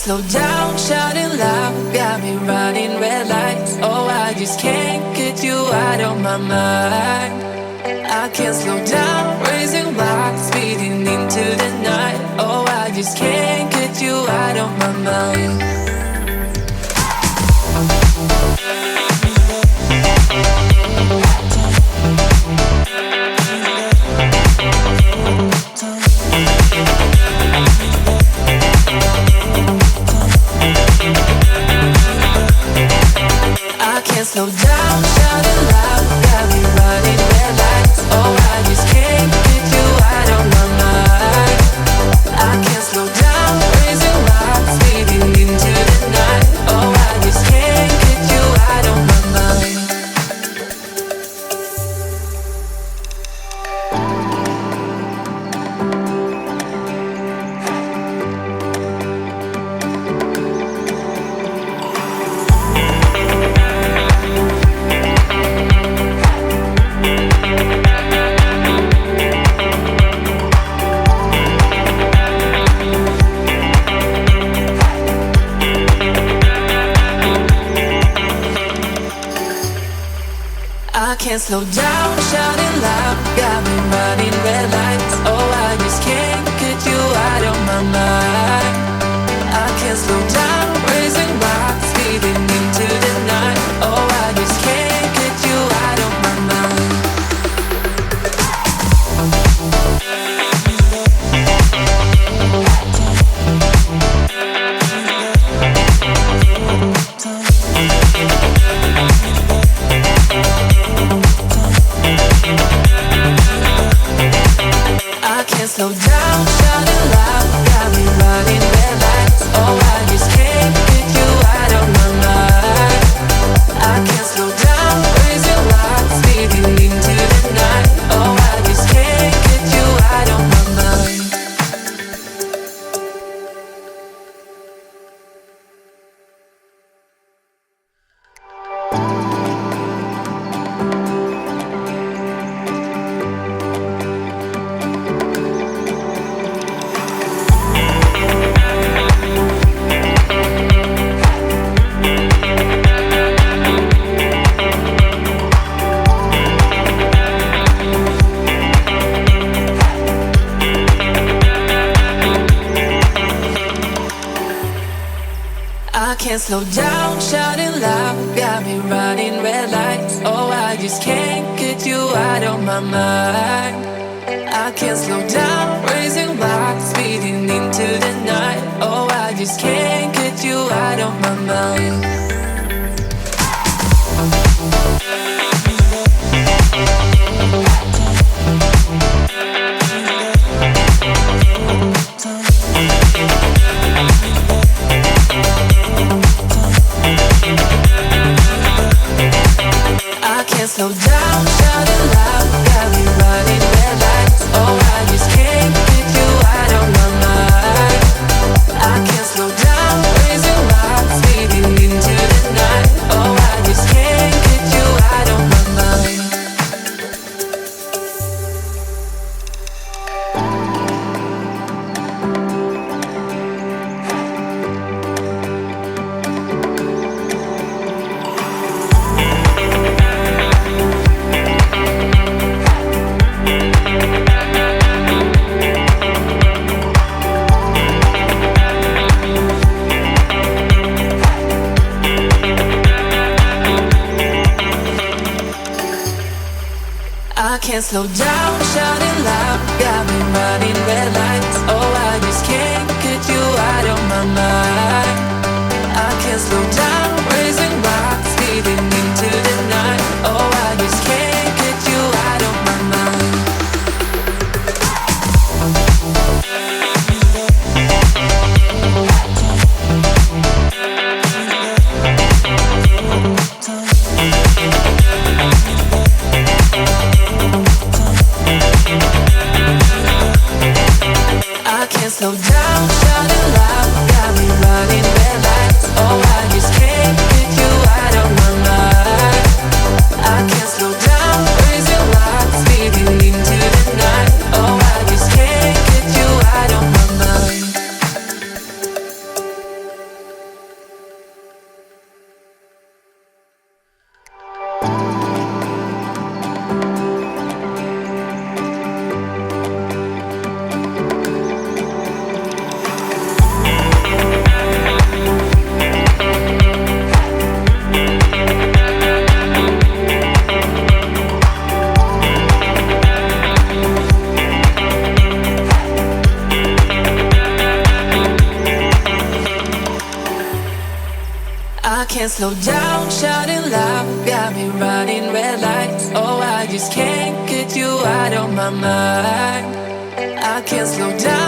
slow down, shouting loud, got me running red lights. Oh, I just can't get you out of my mind. I can't slow down, raising my speeding into the night. Oh, I just can't get you out of my mind. I can't slow down, shouting loud, got me running red lights. Oh, I just can't get you out of my mind. I can't slow down, raising my speeding into the night. Oh, I just can't get you out of my mind. I can't slow down, shouting loud, got me running red lights. Oh, I just can't get you out of my mind. I can't slow down, raising my speeding into the night. Oh, I just can't get you out of my mind. I can't slow down, shouting loud, got me running red lights. Oh, I just can't get you out of my mind. I can't slow down, raising my speeding into the night. Oh, I just can't get you out of my mind. I can't slow down, shouting loud, got me running red lights. Oh, I just can't get you out of my mind. I can't slow down, raising my speeding into the night. Oh, I just can't get you out of my mind. I can't slow down, shouting loud, got me running red lights. Oh, I just can't get you out of my mind. I can't slow down, raising my speeding into the night. Oh, I just can't get you out of my mind. I can't slow down, shouting loud, got me running red lights. Oh, I just can't get you out of my mind. I can't slow down, raising my speeding into the night. Oh, I just can't get you out of my mind. I can't slow down, shouting loud, got me running red lights. Oh, I just can't get you out of my mind. I can't slow down, shouting loud, got me running red lights. Oh, I just can't get you out of my mind. I can't slow down.